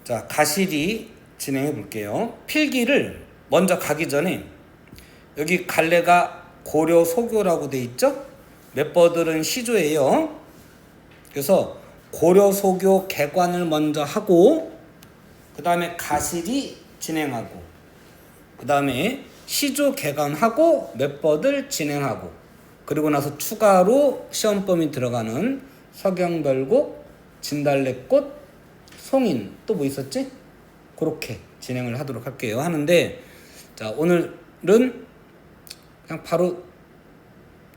자, 가시리 진행해 볼게요. 필기를 먼저 가기 전에 여기 갈래가 고려 소교라고 돼 있죠? 멤버들은 시조예요. 그래서 고려 소교 개관을 먼저 하고 그 다음에 가시리 진행하고 그 다음에 시조 개관하고 멤버들 진행하고 그리고 나서 추가로 시험 범위 들어가는 서경별곡, 진달래꽃, 송인 또 뭐 있었지? 그렇게 진행을 하도록 할게요. 하는데 자, 오늘은 그냥 바로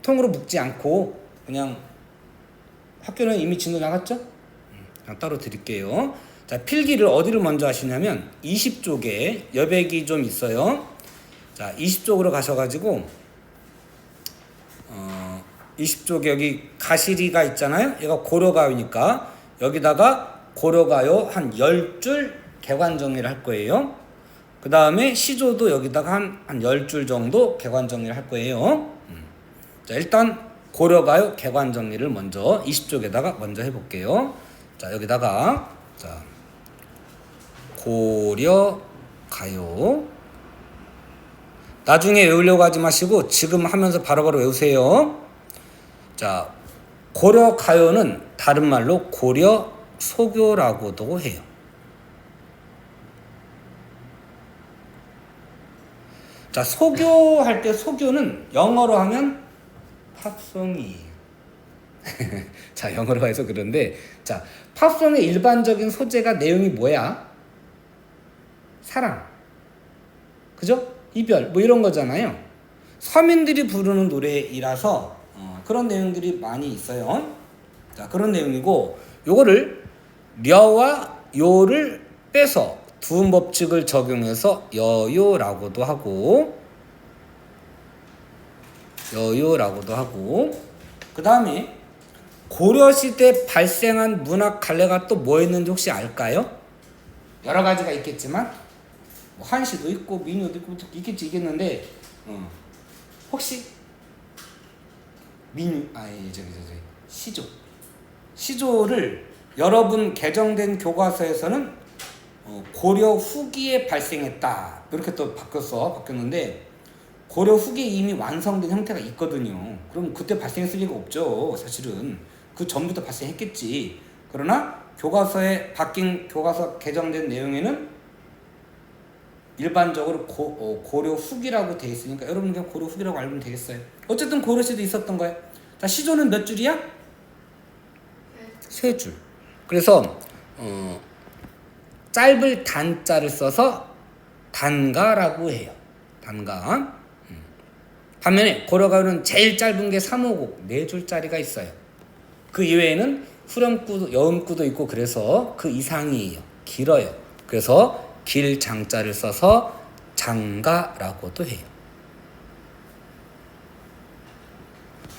통으로 묶지 않고 그냥 학교는 이미 진도 나갔죠? 그냥 따로 드릴게요. 자, 필기를 어디를 먼저 하시냐면 20쪽에 여백이 좀 있어요. 자, 20쪽으로 가셔가지고 20쪽에 여기 가시리가 있잖아요. 얘가 고려가요니까 여기다가 고려가요 한 10줄 개관 정리를 할 거예요. 그 다음에 시조도 여기다가 한 10줄 정도 개관 정리를 할 거예요. 자, 일단 고려가요 개관 정리를 먼저 20쪽에다가 먼저 해볼게요. 자, 여기다가 자, 고려가요. 나중에 외우려고 하지 마시고 지금 하면서 바로바로 외우세요. 자, 고려가요는 다른 말로 고려소교라고도 해요. 자, 소교 할 때 소교는 영어로 하면 팝송이에요. 자, 영어로 해서 그런데 자, 팝송의 일반적인 소재가 내용이 뭐야? 사랑, 그죠? 이별 뭐 이런 거잖아요. 서민들이 부르는 노래이라서 그런 내용들이 많이 있어요. 자, 그런 내용이고 요거를 려와 요를 빼서 두음 법칙을 적용해서 여요라고도 하고 그 다음에 고려시대 발생한 문학 갈래가 또 뭐 있는지 혹시 알까요? 여러 가지가 있겠지만 뭐 한시도 있고 민요도 있고 있겠는데 혹시 시조를 여러분 개정된 교과서에서는 고려 후기에 발생했다 이렇게 또 바뀌었는데 고려 후기에 이미 완성된 형태가 있거든요. 그럼 그때 발생했을 리가 없죠. 사실은 그 전부터 발생했겠지. 그러나 교과서에 바뀐 교과서 개정된 내용에는 일반적으로 고려 후기라고 돼 있으니까 여러분 그냥 고려 후기라고 알면 되겠어요. 어쨌든 고려시도 있었던 거예요. 자, 시조는 몇 줄이야? 세 줄. 그래서 짧을 단자를 써서 단가라고 해요. 단가. 반면에 고려가요는 제일 짧은 게 3호곡 4줄짜리가 있어요. 그 이외에는 후렴구도 여음구도 있고 그래서 그 이상이에요. 길어요. 그래서 길 장자를 써서 장가라고도 해요.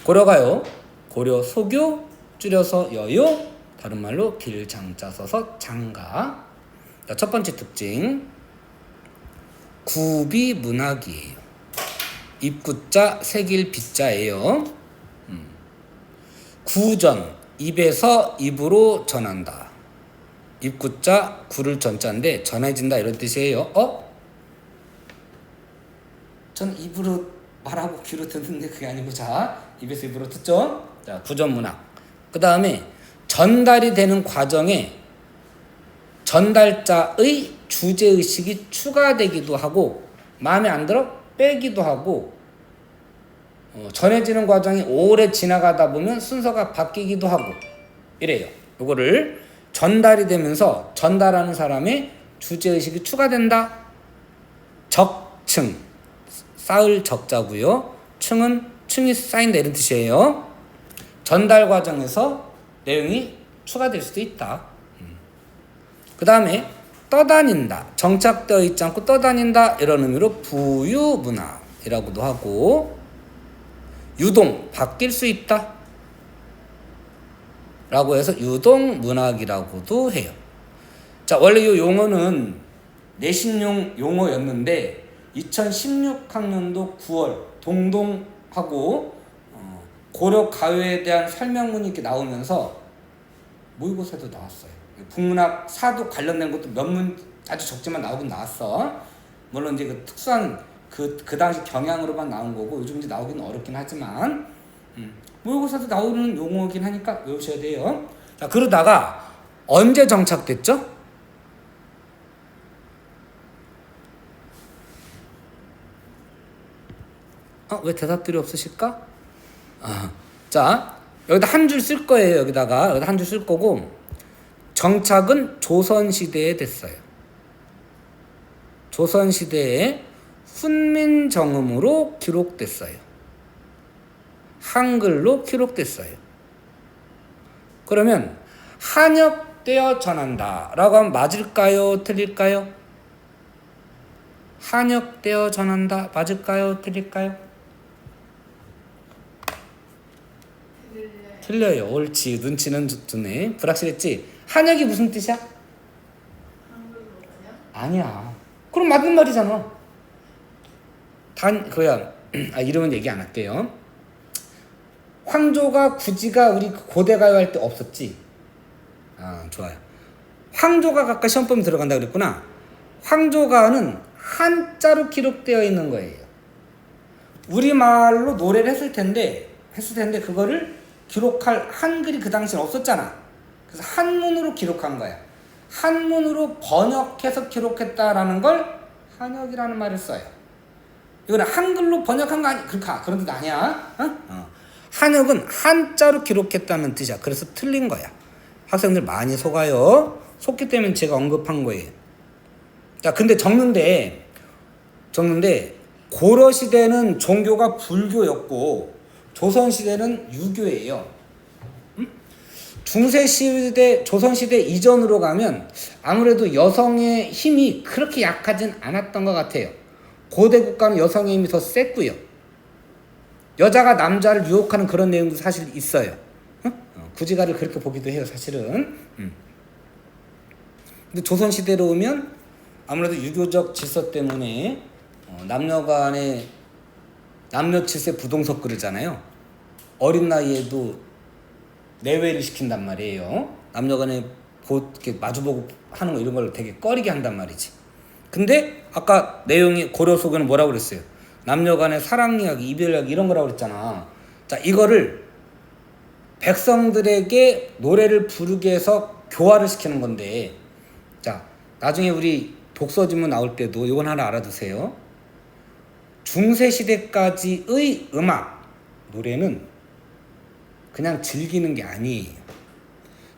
고려가요 고려 소교 줄여서 여요, 다른 말로 길 장자 써서 장가. 자, 첫 번째 특징 구비 문학이에요. 입구자 새길 비자예요. 구전 입에서 입으로 전한다. 입구자 구를 전자인데 전해진다 이런 뜻이에요. 전 입으로 말하고 귀로 듣는데 그게 아니고 자, 입에서 입으로 듣죠. 자, 구전문학. 그 다음에 전달이 되는 과정에 전달자의 주제의식이 추가되기도 하고 마음에 안 들어 빼기도 하고 전해지는 과정이 오래 지나가다 보면 순서가 바뀌기도 하고 이래요. 이거를 전달이 되면서 전달하는 사람의 주제의식이 추가된다. 적층 쌓을 적자고요. 층은 층이 쌓인다 이런 뜻이에요. 전달 과정에서 내용이 추가될 수도 있다. 그 다음에 떠다닌다. 정착되어 있지 않고 떠다닌다 이런 의미로 부유문학이라고도 하고 유동 바뀔 수 있다 라고 해서 유동문학이라고도 해요. 자, 원래 이 용어는 내신용 용어였는데 2016학년도 9월 동동하고 고려가요에 대한 설명문이 이렇게 나오면서 모의고사에도 나왔어요. 국문학 사도 관련된 것도 몇 문 아주 적지만 나오긴 나왔어. 물론 이제 그 특수한 그 당시 경향으로만 나온 거고 요즘 이제 나오기는 어렵긴 하지만 모의고사도 나오는 용어긴 하니까 외우셔야 돼요. 자, 그러다가 언제 정착됐죠? 왜 대답들이 없으실까? 자, 여기다 한 줄 쓸 거예요. 여기다 한 줄 쓸 거고, 정착은 조선시대에 됐어요. 조선시대에 훈민정음으로 기록됐어요. 한글로 기록됐어요. 그러면 한역되어 전한다 라고 하면 맞을까요? 틀릴까요? 한역되어 전한다 맞을까요? 틀릴까요? 틀려요. 옳지. 눈치는 좋네. 불확실했지? 한역이 무슨 뜻이야? 아니야. 그럼 맞는 말이잖아. 이름은 얘기 안 할게요. 황조가 구지가 우리 고대가요 할 때 없었지? 좋아요. 황조가 아까 시험범위 들어간다 그랬구나. 황조가는 한자로 기록되어 있는 거예요. 우리말로 노래를 했을 텐데 그거를 기록할 한글이 그 당시엔 없었잖아. 그래서 한문으로 기록한 거야. 한문으로 번역해서 기록했다라는 걸 한역이라는 말을 써요. 이거는 한글로 번역한 거 아니야. 그런 뜻 아니야. 한역은 한자로 기록했다는 뜻이야. 그래서 틀린 거야. 학생들 많이 속아요. 속기 때문에 제가 언급한 거예요. 자, 근데 적는데 고려 시대는 종교가 불교였고 조선 시대는 유교예요. 중세 시대, 조선 시대 이전으로 가면 아무래도 여성의 힘이 그렇게 약하진 않았던 것 같아요. 고대 국가는 여성의 힘이 더 셌고요. 여자가 남자를 유혹하는 그런 내용도 사실 있어요. 구지가를 그렇게 보기도 해요, 사실은. 근데 조선 시대로 오면 아무래도 유교적 질서 때문에 남녀 질서 부동석 그러잖아요. 어린 나이에도 내외를 시킨단 말이에요. 남녀 간에 이렇게 마주보고 하는 거 이런 걸 되게 꺼리게 한단 말이지. 근데 아까 내용이 고려 속에는 뭐라고 그랬어요? 남녀 간의 사랑 이야기, 이별 이야기 이런 거라고 그랬잖아. 자, 이거를 백성들에게 노래를 부르게 해서 교화를 시키는 건데, 자, 나중에 우리 독서지문 나올 때도 이건 하나 알아두세요. 중세시대까지의 음악, 노래는 그냥 즐기는 게 아니에요.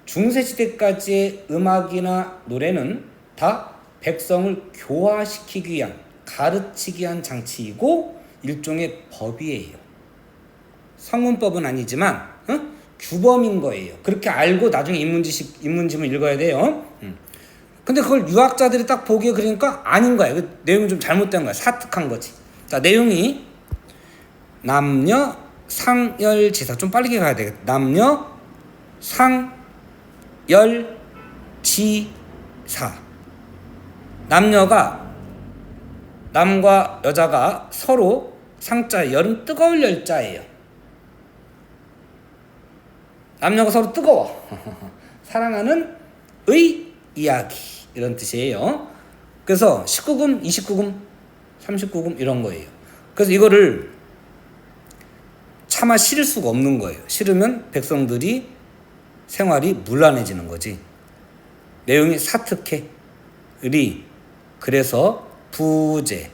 중세시대까지의 음악이나 노래는 다 백성을 교화시키기 위한, 가르치기 위한 장치이고 일종의 법이에요. 성문법은 아니지만 규범인 거예요. 그렇게 알고 나중에 인문지문 읽어야 돼요. 근데 그걸 유학자들이 딱 보기에 그러니까 아닌 거야. 그 내용이 좀 잘못된 거야. 사특한 거지. 자, 내용이 남녀 상열지사. 좀 빠르게 가야 되겠다. 남녀 상열지사. 남과 여자가 서로 상자, 열은 뜨거울 열자예요. 남녀가 서로 뜨거워. 사랑하는 의 이야기 이런 뜻이에요. 그래서 19금, 29금, 39금 이런 거예요. 그래서 이거를 차마 실을 수가 없는 거예요. 실으면 백성들이 생활이 문란해지는 거지. 내용이 사특해. 그래서 부재,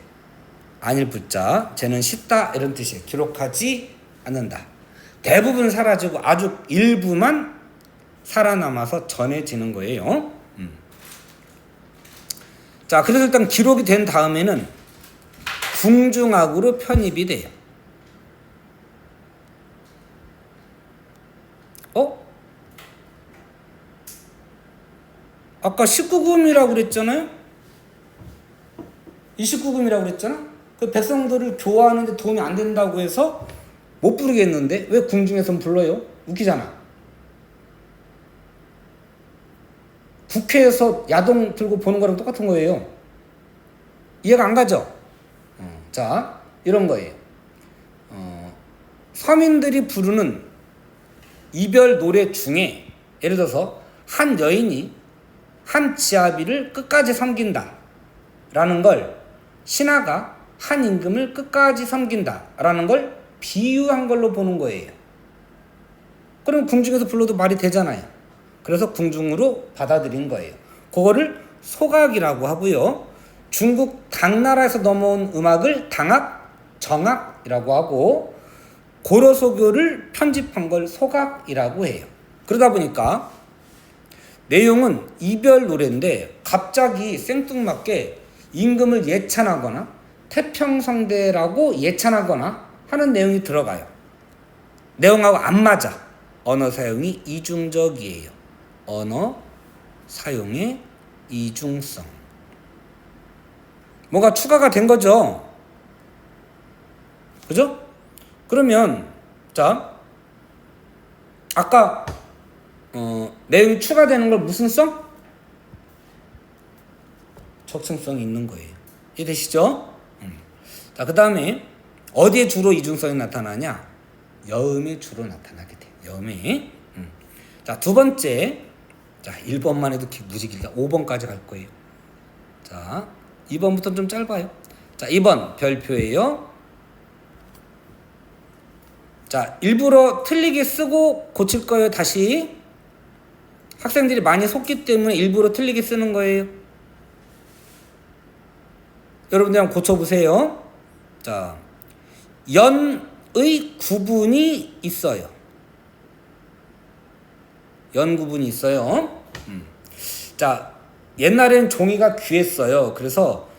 아닐 부자, 쟤는 씻다 이런 뜻이에요. 기록하지 않는다. 대부분 사라지고 아주 일부만 살아남아서 전해지는 거예요. 자, 그래서 일단 기록이 된 다음에는 궁중악으로 편입이 돼요. 아까 19금이라고 그랬잖아요? 29금이라고 그랬잖아? 그 백성들을 교화하는데 도움이 안 된다고 해서 못 부르겠는데 왜 궁중에선 불러요? 웃기잖아. 국회에서 야동 들고 보는 거랑 똑같은 거예요. 이해가 안 가죠? 자, 이런 거예요. 서민들이 부르는 이별 노래 중에 예를 들어서 한 여인이 한 지아비를 끝까지 섬긴다 라는 걸, 신하가 한 임금을 끝까지 섬긴다 라는 걸 비유한 걸로 보는 거예요. 그럼 궁중에서 불러도 말이 되잖아요. 그래서 궁중으로 받아들인 거예요. 그거를 소각이라고 하고요. 중국 당나라에서 넘어온 음악을 당악, 정악이라고 하고, 고려소교를 편집한 걸 소각이라고 해요. 그러다 보니까 내용은 이별 노래인데 갑자기 생뚱맞게 임금을 예찬하거나 태평성대라고 예찬하거나 하는 내용이 들어가요. 내용하고 안 맞아. 언어 사용이 이중적이에요. 언어 사용의 이중성. 뭐가 추가가 된 거죠. 그죠? 그러면 자, 아까 내용이 추가되는 걸 무슨 성? 적층성이 있는 거예요. 이해되시죠? 자, 그 다음에 어디에 주로 이중성이 나타나냐? 여음에 주로 나타나게 돼요. 여음에. 자, 두 번째. 자, 1번만 해도 무지 길다. 5번까지 갈 거예요. 자, 2번부터 좀 짧아요. 자, 2번 별표예요. 자, 일부러 틀리게 쓰고 고칠 거예요. 다시. 학생들이 많이 속기 때문에 일부러 틀리게 쓰는 거예요. 여러분들 한번 고쳐보세요. 자, 연의 구분이 있어요. 연 구분이 있어요. 자, 옛날엔 종이가 귀했어요. 그래서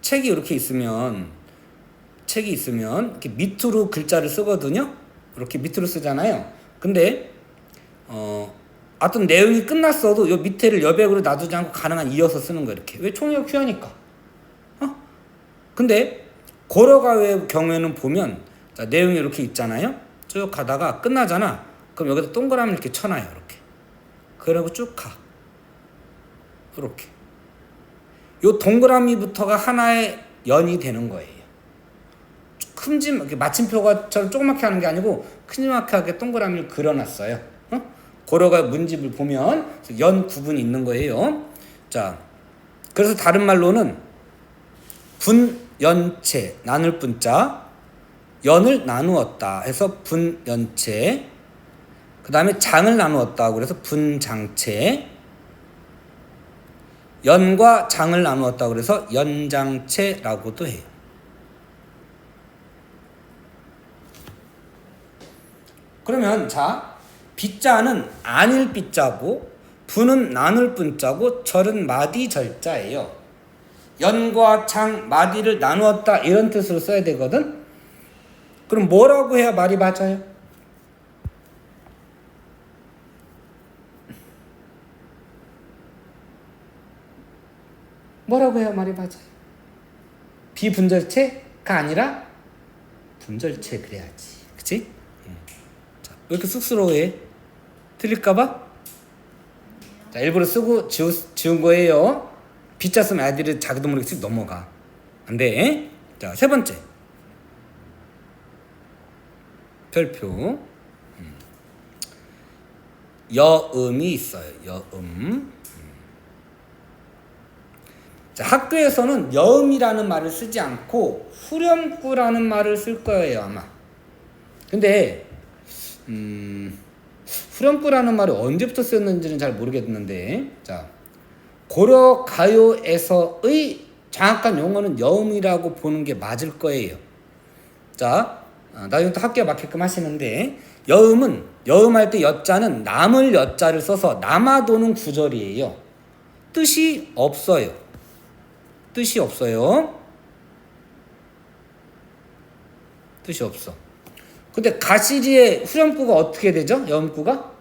책이 있으면 이렇게 밑으로 글자를 쓰거든요. 이렇게 밑으로 쓰잖아요. 근데 어떤 내용이 끝났어도 요 밑에를 여백으로 놔두지 않고 가능한 이어서 쓰는 거예요. 이렇게. 왜? 종이가 귀하니까. 근데 고려가요의 경우에는 보면, 자, 내용이 이렇게 있잖아요. 쭉 가다가 끝나잖아. 그럼 여기다 동그라미 이렇게 쳐놔요. 이렇게. 그러고 쭉 가. 이렇게. 요 동그라미부터가 하나의 연이 되는 거예요. 마침표가처럼 조그맣게 하는 게 아니고 큼지막하게 동그라미를 그려놨어요. 고려가 문집을 보면 연 구분이 있는 거예요. 자, 그래서 다른 말로는 분연체, 나눌 분자, 연을 나누었다 해서 분연체, 그 다음에 장을 나누었다 그래서 분장체, 연과 장을 나누었다 그래서 연장체라고도 해요. 그러면 자, 비자는 아닐 비자고, 분은 나눌 분자고, 절은 마디 절자예요. 연과 장, 마디를 나누었다 이런 뜻으로 써야 되거든. 그럼 뭐라고 해야 말이 맞아요? 뭐라고 해야 말이 맞아요? 비분절체가 아니라 분절체 그래야지. 그치? 자, 왜 이렇게 쑥스러워해? 틀릴까봐? 자, 일부러 쓰고 지운 거예요. 비자 쓰면 아이들이 자기도 모르게 쓱 넘어가. 안 돼. 자, 세 번째. 별표. 여음이 있어요. 여음. 자, 학교에서는 여음이라는 말을 쓰지 않고 후렴구라는 말을 쓸 거예요, 아마. 근데 후렴구라는 말이 언제부터 쓰였는지는 잘 모르겠는데, 자, 고려 가요에서의 정확한 용어는 여음이라고 보는 게 맞을 거예요. 자, 나중에 또 학교에 맞게끔 하시는데, 여음은 여음할 때 여자는 남을 여자를 써서 남아도는 구절이에요. 뜻이 없어요. 뜻이 없어요. 뜻이 없어. 근데 가시리의 후렴구가 어떻게 되죠? 여음구가?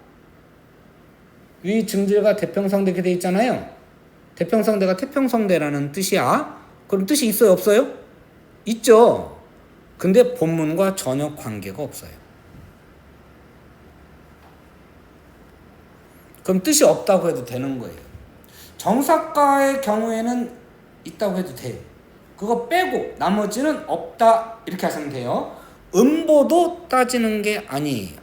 위 증질과 대평성대 이렇게 돼 있잖아요. 대평성대가 태평성대라는 뜻이야. 그럼 뜻이 있어요? 없어요? 있죠. 근데 본문과 전혀 관계가 없어요. 그럼 뜻이 없다고 해도 되는 거예요. 정사가의 경우에는 있다고 해도 돼요. 그거 빼고 나머지는 없다 이렇게 하시면 돼요. 음보도 따지는 게 아니에요.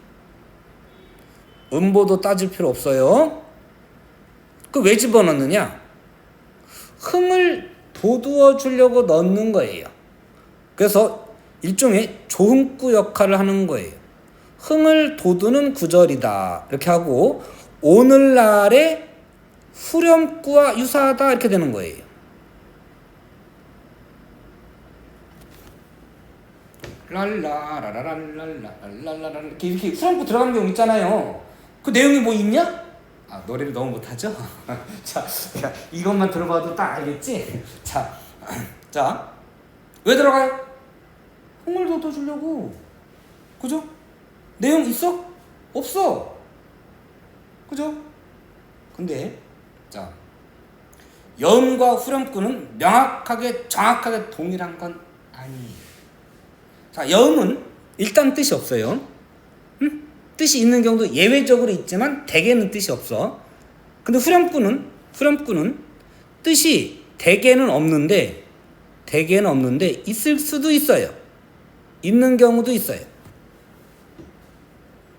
음보도 따질 필요 없어요. 그 왜 집어넣느냐? 흥을 돋우어 주려고 넣는 거예요. 그래서 일종의 조흥구 역할을 하는 거예요. 흥을 돋우는 구절이다 이렇게 하고 오늘날의 후렴구와 유사하다 이렇게 되는 거예요. 랄라라라랄랄랄랄랄라 이렇게 후렴구 들어가는 경우 있잖아요. 그 내용이 뭐 있냐? 아, 노래를 너무 못하죠? 자, 이것만 들어봐도 딱 알겠지? 자, 왜 들어가요? 흥을 돋워주려고. 그죠? 내용 있어? 없어. 그죠? 근데, 자, 여음과 후렴구는 명확하게, 정확하게 동일한 건 아니에요. 자, 여음은 일단 뜻이 없어요. 뜻이 있는 경우도 예외적으로 있지만 대개는 뜻이 없어. 근데 후렴구는 뜻이 대개는 없는데 있을 수도 있어요. 있는 경우도 있어요.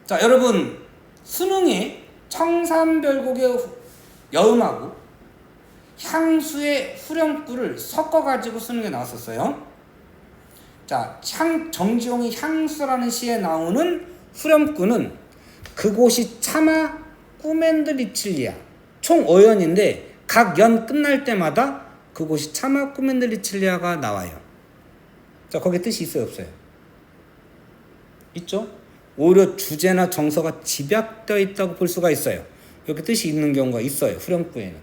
자, 여러분 수능에 청산별곡의 여음하고 향수의 후렴구를 섞어가지고 수능에 나왔었어요. 자, 정지용이 향수라는 시에 나오는 후렴구는 그곳이 차마 꾸멘드리칠리아 총 5연인데 각 연 끝날 때마다 그곳이 차마 꾸멘드리칠리아가 나와요. 자, 거기에 뜻이 있어요, 없어요? 있죠? 오히려 주제나 정서가 집약되어 있다고 볼 수가 있어요. 이렇게 뜻이 있는 경우가 있어요, 후렴구에는.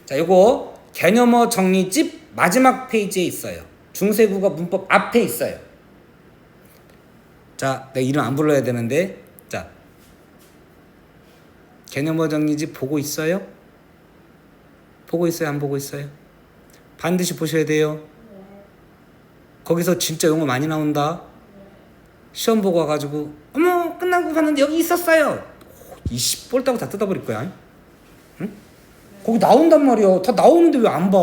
자, 요거 개념어 정리집 마지막 페이지에 있어요. 중세국어 문법 앞에 있어요. 자, 내가 이름 안 불러야 되는데, 자, 개념어 정리집 보고 있어요? 보고 있어요? 안 보고 있어요? 반드시 보셔야 돼요. 거기서 진짜 용어 많이 나온다. 시험 보고 와가지고 어머 끝나고 봤는데 여기 있었어요. 이씨 볼 따고 다 뜯어버릴 거야. 응? 거기 나온단 말이야. 다 나오는데 왜 안 봐?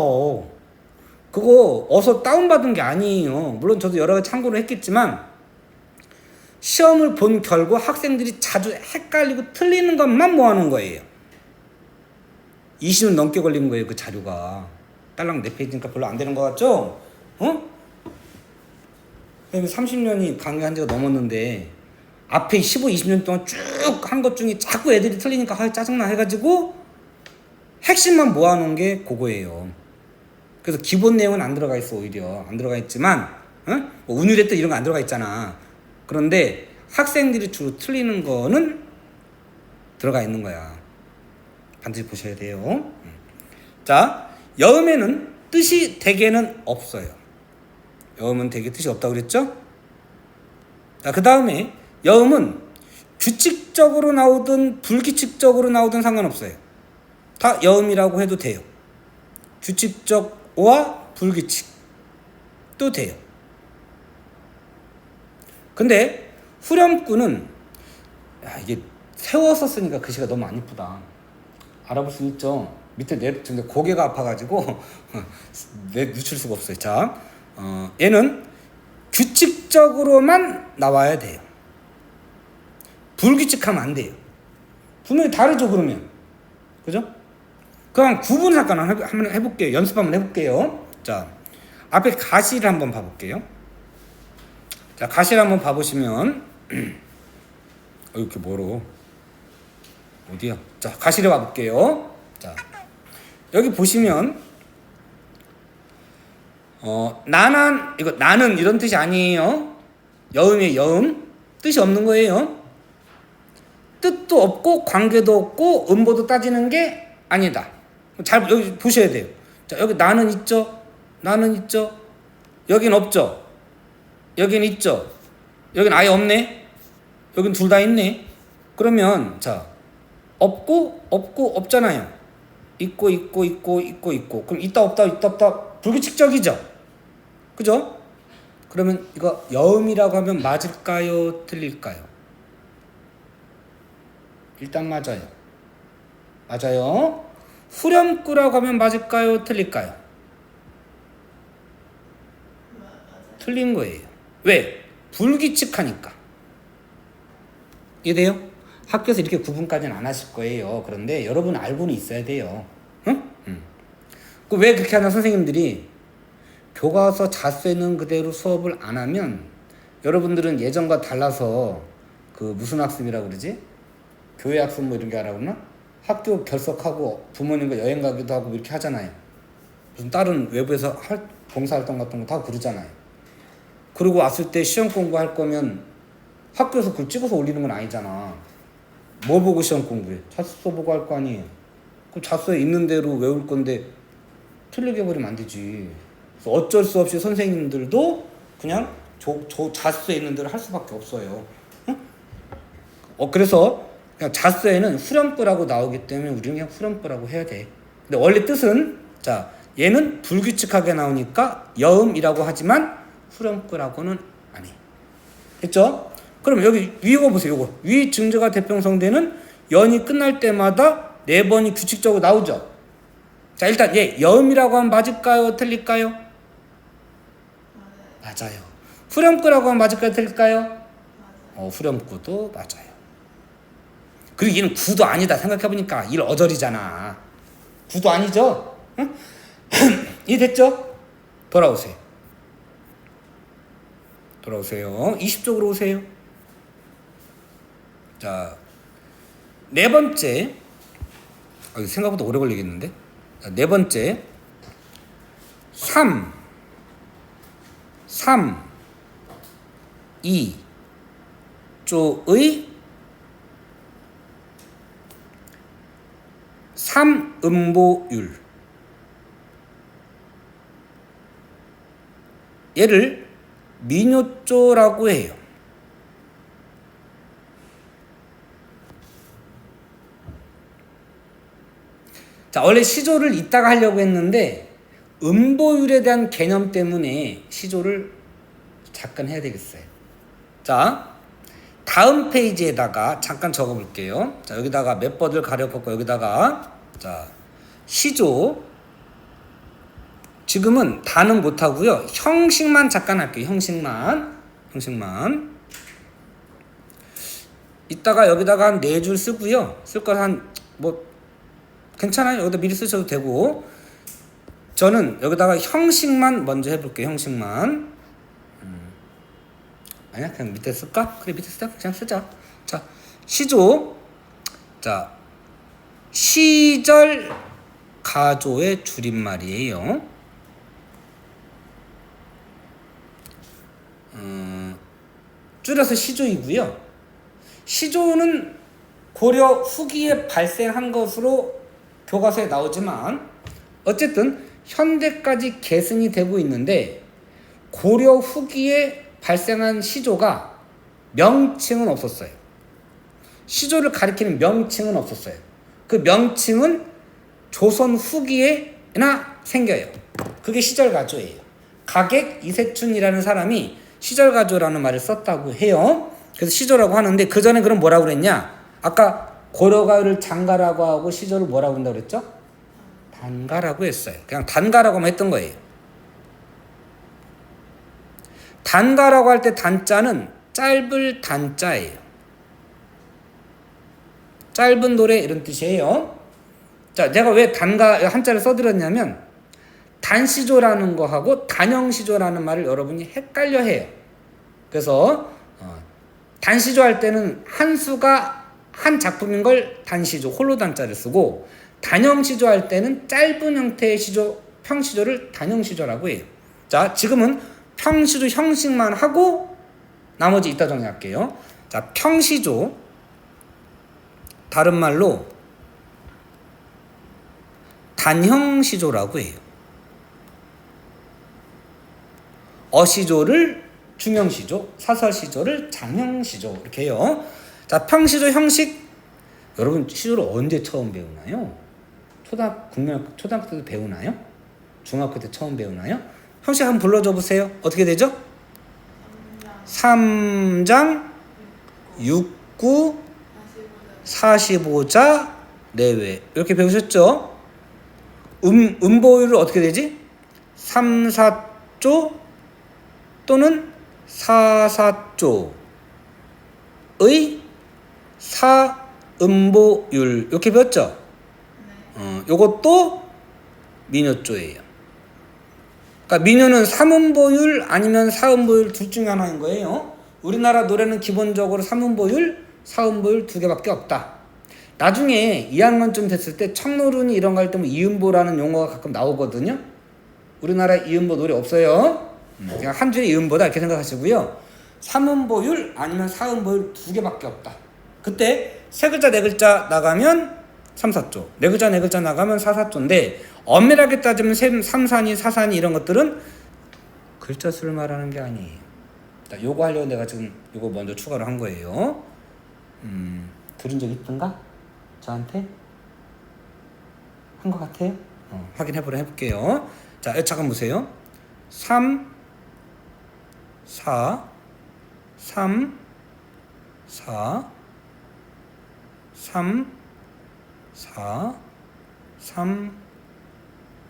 그거 어서 다운받은 게 아니에요. 물론 저도 여러 가지 참고를 했겠지만 시험을 본 결과 학생들이 자주 헷갈리고 틀리는 것만 모아놓은 거예요. 20년 넘게 걸린 거예요. 그 자료가. 딸랑 4페이지니까 별로 안 되는 것 같죠? 어? 30년이 강의한 지가 넘었는데 앞에 15, 20년 동안 쭉 한 것 중에 자꾸 애들이 틀리니까 짜증나 해가지고 핵심만 모아놓은 게 그거예요. 그래서 기본 내용은 안 들어가 있어. 오히려 안 들어가 있지만 뭐 운율의 뜻 이런 거 안 들어가 있잖아. 그런데 학생들이 주로 틀리는 거는 들어가 있는 거야. 반드시 보셔야 돼요. 자, 여음에는 뜻이 대개는 없어요. 여음은 대개 뜻이 없다고 그랬죠? 자, 그 다음에 여음은 규칙적으로 나오든 불규칙적으로 나오든 상관없어요. 다 여음이라고 해도 돼요. 규칙적과 불규칙도 돼요. 근데 후렴구는 이게 세워서 쓰니까 글씨가 너무 안 이쁘다. 알아볼 수 있죠? 밑에 근데 고개가 아파가지고 늦출 수가 없어요. 자, 얘는 규칙적으로만 나와야 돼요. 불규칙하면 안 돼요. 분명히 다르죠, 그러면. 그죠? 그럼 구분 잠깐 한번 해볼게요. 연습 한번 해볼게요. 자, 앞에 가시를 한번 봐볼게요. 자, 가시를 한번 봐보시면, 이렇게 멀어. 어디야? 자, 가시를 봐볼게요. 자, 여기 보시면, 나는 이런 뜻이 아니에요. 여음의 여음. 뜻이 없는 거예요. 뜻도 없고, 관계도 없고, 음보도 따지는 게 아니다. 잘, 여기 보셔야 돼요. 자, 여기 나는 있죠? 나는 있죠? 여긴 없죠? 여긴 있죠? 여긴 아예 없네? 여긴 둘 다 있네? 그러면, 자, 없고, 없잖아요. 있고. 그럼 있다, 없다. 불규칙적이죠? 그죠? 그러면 이거 여음이라고 하면 맞을까요? 틀릴까요? 일단 맞아요. 맞아요. 후렴구라고 하면 맞을까요? 틀릴까요? 틀린 거예요. 왜? 불규칙하니까. 이해돼요? 학교에서 이렇게 구분까지는 안 하실 거예요. 그런데 여러분 알고는 있어야 돼요. 응? 왜 그렇게 하나 선생님들이 교과서 자수에 있는 그대로 수업을 안 하면 여러분들은 예전과 달라서 그 무슨 학습이라고 그러지? 교회 학습 뭐 이런 게 알아 그러나? 학교 결석하고 부모님과 여행 가기도 하고 이렇게 하잖아요. 무슨 다른 외부에서 봉사활동 같은 거 다 그러잖아요. 그리고 왔을 때 시험 공부할 거면 학교에서 그걸 찍어서 올리는 건 아니잖아. 뭐 보고 시험 공부해? 자습서 보고 할 거 아니에요. 그 자습서에 있는 대로 외울 건데 틀리게 해버리면 안 되지. 그래서 어쩔 수 없이 선생님들도 그냥 자습서에 있는 대로 할 수밖에 없어요. 응? 그래서 그냥 자습서에는 후렴구라고 나오기 때문에 우리는 그냥 후렴구라고 해야 돼. 근데 원래 뜻은 자 얘는 불규칙하게 나오니까 여음이라고 하지만 후렴구라고는 안 해. 됐죠? 그럼 여기 위거 보세요. 요거 위 증조가 대평성대는 연이 끝날 때마다 4번이 규칙적으로 나오죠. 자 일단 얘 여음이라고 하면 맞을까요? 틀릴까요? 맞아요. 후렴구라고 하면 맞을까요? 틀릴까요? 후렴구도 맞아요. 그리고 얘는 구도 아니다 생각해보니까 일 어절이잖아. 구도 아니죠? 응? 이해됐죠? 돌아오세요. 20쪽으로 오세요. 자, 네 번째. 생각보다 오래 걸리겠는데? 자, 네 번째. 2 조의 3음보율. 얘를 민요조라고 해요. 자, 원래 시조를 이따가 하려고 했는데 음보율에 대한 개념 때문에 시조를 잠깐 해야 되겠어요. 자, 다음 페이지에다가 잠깐 적어볼게요. 자, 여기다가 몇 번을 가려갖고 여기다가 자 시조 지금은 다는 못하고요. 형식만 잠깐 할게요. 형식만 이따가 여기다가 한 4줄 쓰고요. 쓸 거 한 뭐 괜찮아요. 여기다 미리 쓰셔도 되고 저는 여기다가 형식만 먼저 해볼게요. 형식만 아니야 그냥 밑에 쓸까? 그래 밑에 쓰자. 그냥 쓰자. 자 시조 자 시절 가조의 줄임말이에요. 줄여서 시조이고요. 시조는 고려 후기에 발생한 것으로 교과서에 나오지만 어쨌든 현대까지 계승이 되고 있는데 고려 후기에 발생한 시조가 명칭은 없었어요. 시조를 가리키는 명칭은 없었어요. 그 명칭은 조선 후기에나 생겨요. 그게 시절가조예요. 가객 이세춘이라는 사람이 시절가조라는 말을 썼다고 해요. 그래서 시조라고 하는데 그 전에 그럼 뭐라고 그랬냐? 아까 고려가요를 장가라고 하고 시조를 뭐라고 한다고 그랬죠? 단가라고 했어요. 그냥 단가라고만 했던 거예요. 단가라고 할 때 단자는 짧을 단자예요. 짧은 노래 이런 뜻이에요. 자, 내가 왜 단가 한자를 써드렸냐면 단시조라는 거하고 단형시조라는 말을 여러분이 헷갈려 해요. 그래서 단시조 할 때는 한 수가 한 작품인 걸 단시조, 홀로 단자를 쓰고 단형시조 할 때는 짧은 형태의 시조, 평시조를 단형시조라고 해요. 자, 지금은 평시조 형식만 하고 나머지 이따 정리할게요. 자, 평시조 다른 말로 단형시조라고 해요. 어시조를 중형시조, 사설시조를 장형시조 이렇게 해요. 자, 평시조 형식 여러분 시조를 언제 처음 배우나요? 초등학교 때도 배우나요? 중학교 때 처음 배우나요? 형식 한번 불러줘 보세요. 어떻게 되죠? 3장 6구 45자 내외 이렇게 배우셨죠? 음보율을 어떻게 되지? 3, 4조 또는 4, 4조의 사음보율 이렇게 배웠죠? 요것도 민요조예요. 그러니까 민요는 삼음보율 아니면 사음보율 둘 중에 하나인 거예요. 우리나라 노래는 기본적으로 삼음보율, 사음보율 두 개밖에 없다. 나중에 2학년쯤 됐을 때 청노른이 이런 거 할 때 이음보라는 용어가 가끔 나오거든요. 우리나라에 이음보 노래 없어요. 그냥 한 줄에 이음보다 이렇게 생각하시고요. 삼음보율 아니면 사음보율 두 개밖에 없다. 그때 세 글자 네 글자 나가면 3, 4조, 네 글자 네 글자 나가면 4, 4조인데 엄밀하게 따지면 3, 4니 4산이 이런 것들은 글자 수를 말하는 게 아니에요. 자, 요거 하려고 내가 지금 요거 먼저 추가를 한 거예요. 들은 적 있던가? 저한테? 한 것 같아요? 해볼게요. 자, 잠깐 보세요. 3, 4, 3, 4, 3, 4, 3,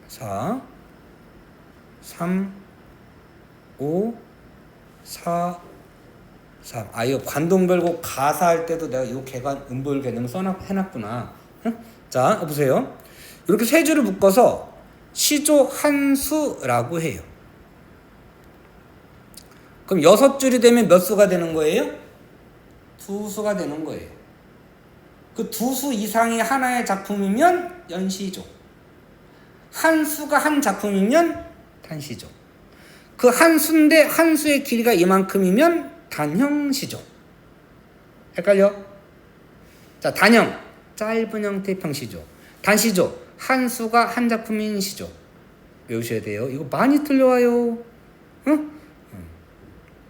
4, 3, 5, 4, 3. 아, 이거 관동별곡 가사할 때도 내가 이 개관 음보율 개념을 해놨구나. 응? 자, 보세요. 이렇게 세 줄을 묶어서 시조 한 수라고 해요. 그럼 6줄이 되면 몇 수가 되는 거예요? 2수가 되는 거예요. 그 2수 이상이 하나의 작품이면 연시조. 한 수가 한 작품이면 단시조. 그 한 수인데 한 수의 길이가 이만큼이면 단형시조. 헷갈려? 자, 단형 짧은 형태의 평시조. 단시조 한 수가 한 작품인 시조. 외우셔야 돼요. 이거 많이 틀려와요. 응?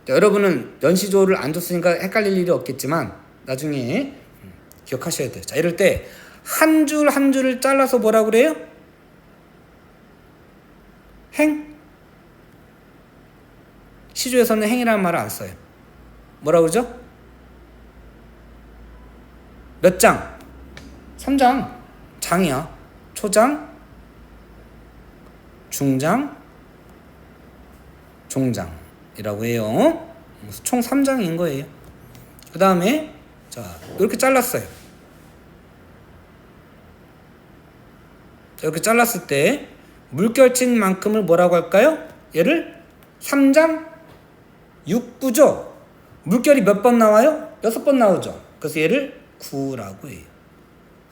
자, 여러분은 연시조를 안 줬으니까 헷갈릴 일이 없겠지만 나중에 기억하셔야 돼요. 자, 이럴 때 한 줄 한 줄을 잘라서 뭐라 그래요? 행? 시조에서는 행이라는 말을 안 써요. 뭐라 그러죠? 몇 장? 3장. 장이야. 초장, 중장, 종장이라고 해요. 총 3장인 거예요. 그 다음에 자, 이렇게 잘랐어요. 이렇게 잘랐을 때 물결친 만큼을 뭐라고 할까요? 얘를 3장 6구죠. 물결이 몇 번 나와요? 6번 나오죠. 그래서 얘를 9라고 해요.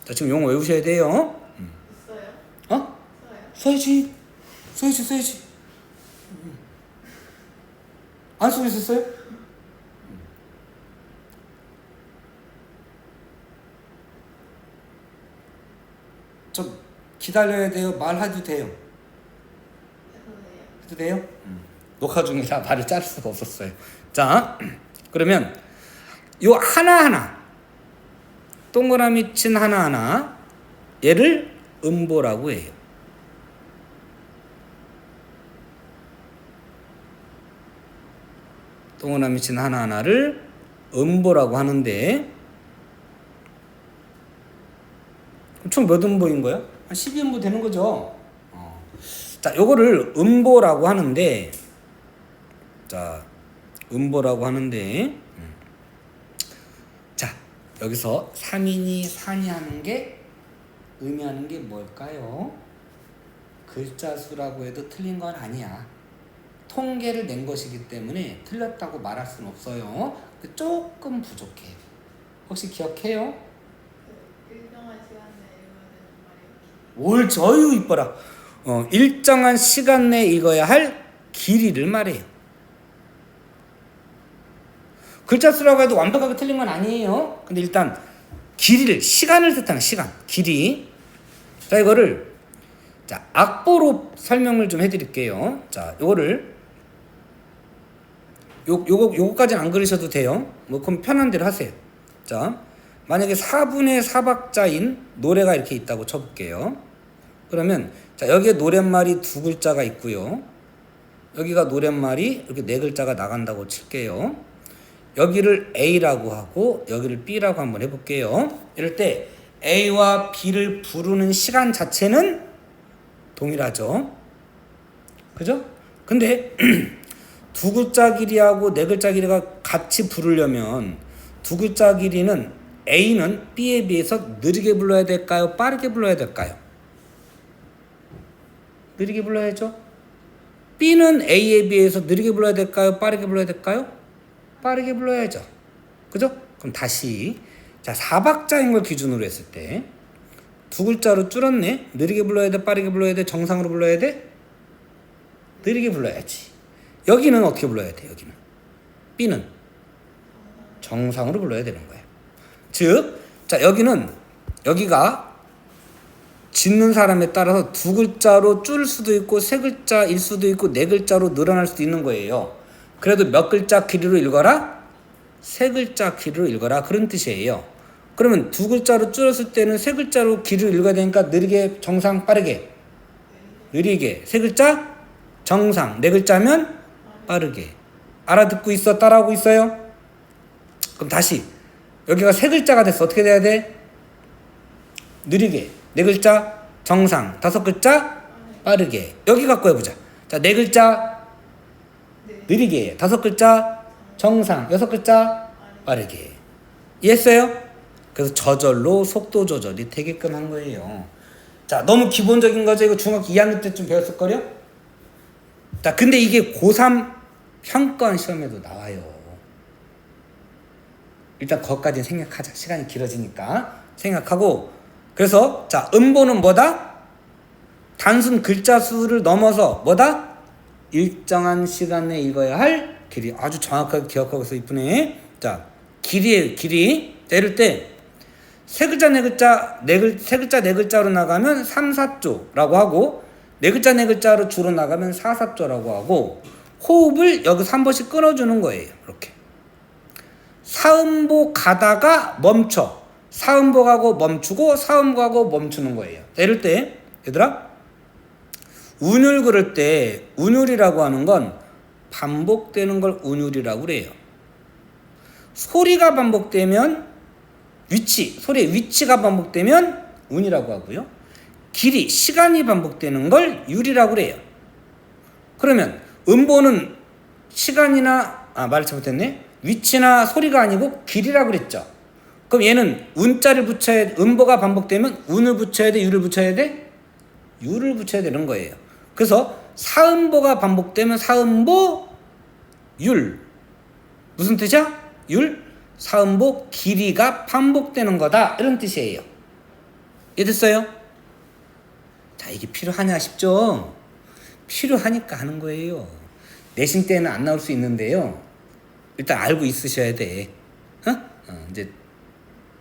자, 지금 용어 외우셔야 돼요. 써요? 써야지. 안 쓰고 있었어요? 좀 기다려야 돼요? 말해도 돼요? 해도 돼요? 녹화 중이라 말을 자를 수가 없었어요. 자, 그러면 요 하나하나 동그라미 친 하나하나 얘를 음보라고 해요. 동그라미 친 하나하나를 음보라고 하는데 총 몇 음보인 거야? 한 12음보 되는 거죠. 자, 요거를 음보라고 하는데 자, 음보라고 하는데 자, 여기서 3이니 4니 하는 게 의미하는 게 뭘까요? 글자 수라고 해도 틀린 건 아니야. 통계를 낸 것이기 때문에 틀렸다고 말할 수는 없어요. 조금 부족해. 혹시 기억해요? 일정한 시간 내에 읽어야 되는 말이에요. 올 저유 이뻐라. 일정한 시간 내에 읽어야 할 길이를 말해요. 글자 수라고 해도 완벽하게 틀린 건 아니에요. 근데 일단 길이를, 시간을 뜻하는 시간, 길이. 자, 이거를 자, 악보로 설명을 좀 해드릴게요. 자, 요거를 요거까지는 안 그리셔도 돼요. 뭐 그럼 편한 대로 하세요. 자, 만약에 4분의 4박자인 노래가 이렇게 있다고 쳐볼게요. 그러면 자, 여기에 노랫말이 2글자가 있고요. 여기가 노랫말이 이렇게 4글자가 나간다고 칠게요. 여기를 A라고 하고 여기를 B라고 한번 해볼게요. 이럴 때 A와 B를 부르는 시간 자체는 동일하죠. 그죠? 근데 2글자 길이하고 4글자 길이가 같이 부르려면 2글자 길이는 A는 B에 비해서 느리게 불러야 될까요? 빠르게 불러야 될까요? 느리게 불러야죠. B는 A에 비해서 느리게 불러야 될까요? 빠르게 불러야 될까요? 빠르게 불러야죠. 그죠? 그럼 다시 자 4박자인 걸 기준으로 했을 때 두 글자로 줄었네. 느리게 불러야 돼? 빠르게 불러야 돼? 정상으로 불러야 돼? 느리게 불러야지. 여기는 어떻게 불러야 돼? 여기는 B는 정상으로 불러야 되는 거예요. 즉, 자 여기는 여기가 짓는 사람에 따라서 두 글자로 줄 수도 있고 세 글자일 수도 있고 네 글자로 늘어날 수도 있는 거예요. 그래도 몇 글자 길이로 읽어라? 세 글자 길이로 읽어라. 그런 뜻이에요. 그러면 두 글자로 줄였을 때는 세 글자로 길이로 읽어야 되니까 느리게, 정상, 빠르게. 느리게. 세 글자? 정상. 네 글자면 빠르게. 알아듣고 있어? 따라하고 있어요? 그럼 다시 여기가 세 글자가 됐어. 어떻게 돼야 돼? 느리게. 네 글자 정상. 다섯 글자 빠르게. 여기 갖고 해보자. 자, 네 글자 느리게. 다섯 글자 정상. 여섯 글자 빠르게. 이해했어요? 그래서 저절로 속도 조절이 되게끔 한 거예요. 자, 너무 기본적인 거죠. 이거 중학교 2학년 때쯤 배웠을 거요. 자, 근데 이게 고3 평가원 시험에도 나와요. 일단 거기까지는 생각하자. 시간이 길어지니까 생각하고. 그래서 자, 음보는 뭐다? 단순 글자 수를 넘어서 뭐다? 일정한 시간에 읽어야 할 길이. 아주 정확하게 기억하고 있어. 이쁘네. 자, 길이에요. 길이. 자, 이럴 때 세 글자 네 글자 세 글자 네 글자로 나가면 3, 4조라고 하고 네 글자 네 글자로 주로 나가면 4, 4조라고 하고 호흡을 여기서 한 번씩 끊어주는 거예요. 이렇게 사음보 가다가 멈춰. 사음보 가고 멈추고 사음보 가고 멈추는 거예요. 이럴 때 얘들아 운율 그럴 때 운율이라고 하는 건 반복되는 걸 운율이라고 그래요. 소리가 반복되면 소리의 위치가 반복되면 운이라고 하고요. 길이, 시간이 반복되는 걸 율이라고 그래요. 그러면 음보는 시간이나 말을 잘못했네. 위치나 소리가 아니고 길이라고 그랬죠. 그럼 얘는 운자를 붙여야 음보가 반복되면 운을 붙여야 돼, 율을 붙여야 돼? 율을 붙여야 되는 거예요. 그래서 사음보가 반복되면 사음보 율. 무슨 뜻이야? 율? 사음보 길이가 반복되는 거다. 이런 뜻이에요. 이해됐어요? 자, 이게 필요하냐 싶죠? 필요하니까 하는 거예요. 내신 때는 안 나올 수 있는데요. 일단 알고 있으셔야 돼. 이제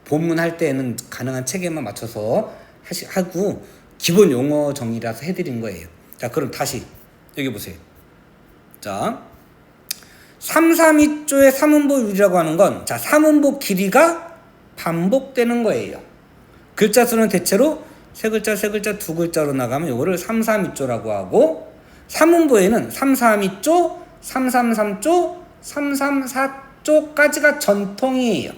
본문 할 때는 가능한 체계만 맞춰서 하고 기본 용어 정의라서 해드린 거예요. 자, 그럼 다시 여기 보세요. 자, 3, 3, 2조의 3음보 율이라고 하는 건 자, 3음보 길이가 반복되는 거예요. 글자 수는 대체로 세 글자, 세 글자, 두 글자로 나가면 이거를 3, 3, 2조라고 하고 3음보에는 3, 3, 2조, 3, 3, 3조, 3, 3, 4조까지가 전통이에요.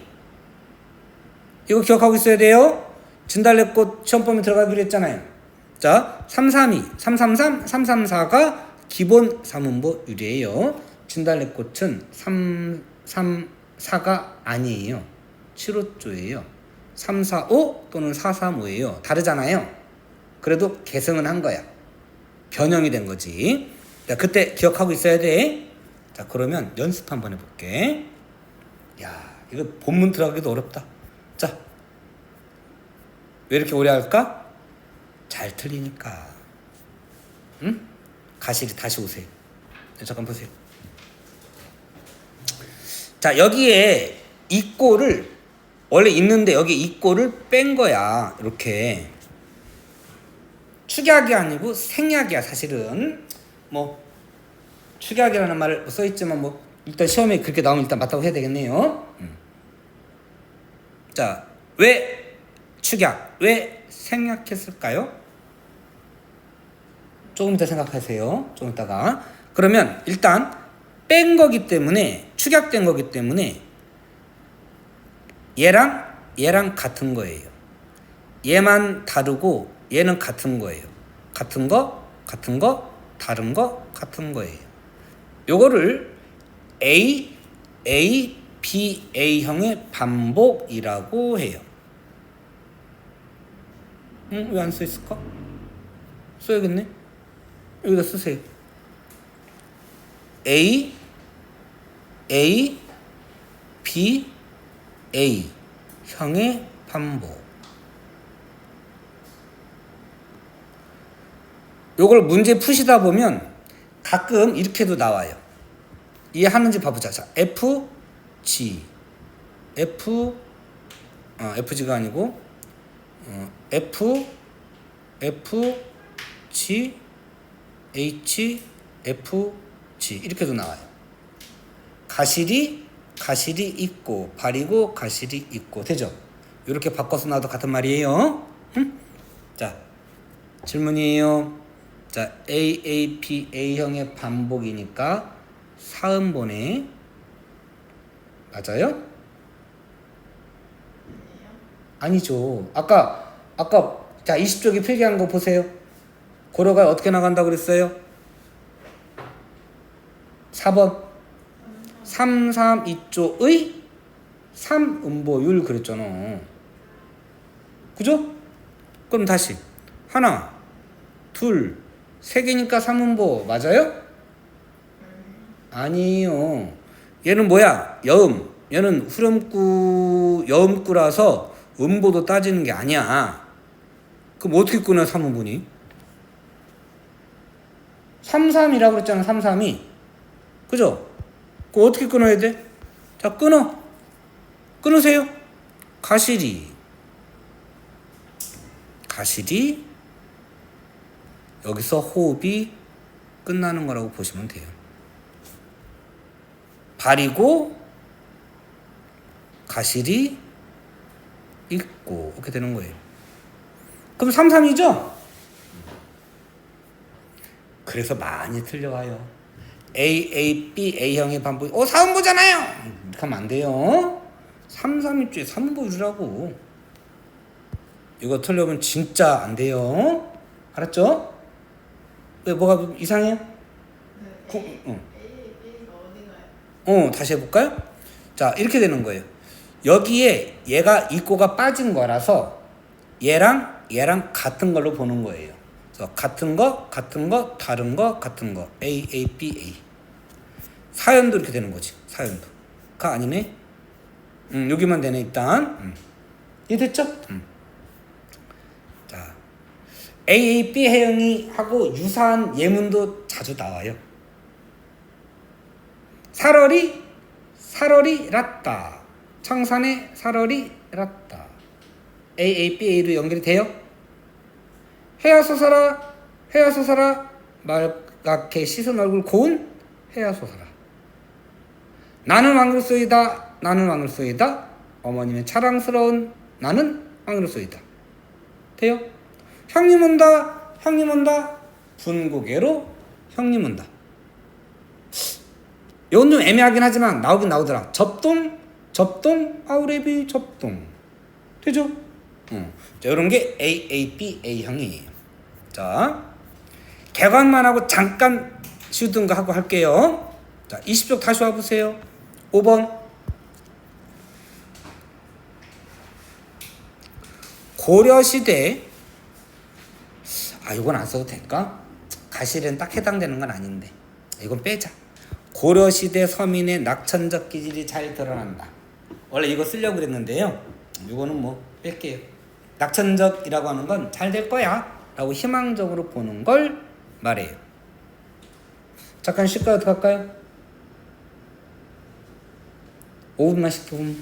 이거 기억하고 있어야 돼요. 진달래꽃 시험범위 들어가기로 했잖아요. 자, 3, 3, 2, 3, 3, 3, 3, 3, 4가 기본 3음보 율이에요. 진달래꽃은 3, 3, 4가 아니에요. 7호조예요. 3, 4, 5 또는 4, 3, 5예요. 다르잖아요. 그래도 개성은 한 거야. 변형이 된 거지. 자, 그때 기억하고 있어야 돼. 자, 그러면 연습 한번 해볼게. 야, 이거 본문 들어가기도 어렵다. 자, 왜 이렇게 오래 할까? 잘 틀리니까. 응? 가실이 다시 오세요. 잠깐 보세요. 자, 여기에 이꼬를 원래 있는데 여기 이꼬를 뺀 거야. 이렇게 축약이 아니고 생약이야. 사실은 뭐 축약이라는 말을 써있지만 뭐 일단 시험에 그렇게 나오면 일단 맞다고 해야 되겠네요. 자, 왜 축약, 왜 생략했을까요? 조금 이따 생각하세요. 좀 이따가. 그러면 일단 뺀 거기 때문에 축약된 거기 때문에 얘랑 같은 거예요. 얘만 다르고 얘는 같은 거예요. 같은 거, 다른 거, 같은 거예요. 요거를 A, BA형의 반복이라고 해요. 응? 왜 안 써있을까? 써야겠네. 여기다 쓰세요. A, B, A 형의 반복. 요걸 문제 푸시다 보면 가끔 이렇게도 나와요. 이해하는지 봐보자. 자, F, G, FG가 아니고 F, G, H, F, G 이렇게도 나와요. 가실이 있고 발이고 가실이 있고 되죠? 이렇게 바꿔서 놔도 같은 말이에요. 응? 자, 질문이에요. 자, AAPA형의 반복이니까 사음보네. 맞아요? 아니에요? 아니죠. 아까 자 20쪽에 필기한 거 보세요. 고려가 어떻게 나간다고 그랬어요? 4번 3, 3, 2조의 3음보율 그랬잖아. 그죠? 그럼 다시 하나, 둘, 세 개니까 3음보 맞아요? 아니에요. 얘는 뭐야? 여음. 얘는 후렴구, 여음구라서 음보도 따지는 게 아니야. 그럼 어떻게 끊어요, 3음보니? 3, 3이라고 그랬잖아, 3, 3이. 그죠? 그거 어떻게 끊어야 돼? 자, 끊으세요. 가시리 여기서 호흡이 끝나는 거라고 보시면 돼요. 발이고 가실이 있고 이렇게 되는 거예요. 그럼 3, 3이죠? 그래서 많이 틀려와요. A, B, A형의 반복. 4음보잖아요. 이렇게 하면 안 돼요. 3, 3입주에 3음보 유라고. 이거 틀려면 진짜 안 돼요. 알았죠? 왜 뭐가 이상해요? 네. 응. A가 어디가요? 다시 해볼까요? 자, 이렇게 되는 거예요. 여기에 얘가 이꼬가 빠진 거라서 얘랑 같은 걸로 보는 거예요. 그래서 같은 거, 다른 거, 같은 거. A, B, A. 사연도 이렇게 되는 거지. 사연도. 가 아니네. 여기만 되네 일단. 이해됐죠? 자, A, B 해형이 하고 유사한 예문도 자주 나와요. 살얼이 랐다. 청산에 살얼이 랐다. A, B, A로 연결이 돼요? 해야소사라 말갛게 씻은 얼굴 고운 해야소사라. 나는 왕으로소이다. 어머님의 자랑스러운 나는 왕으로소이다. 돼요? 형님 온다. 분고개로 형님 온다. 이건 좀 애매하긴 하지만 나오긴 나오더라. 접동, 아우레비 접동. 되죠? 자, 이런 게 A, B, A형이에요. 자, 개관만 하고 잠깐 쉬우든가 하고 할게요. 자, 20쪽 다시 와보세요. 5번. 고려시대. 이건 안 써도 될까? 가실은 딱 해당되는 건 아닌데. 이건 빼자. 고려시대 서민의 낙천적 기질이 잘 드러난다. 원래 이거 쓰려고 그랬는데요. 이거는 뭐 뺄게요. 낙천적이라고 하는 건 잘 될 거야 라고 희망적으로 보는 걸 말해요. 잠깐 쉴까요? 어떻게 할까요? 5분만 쉴게요.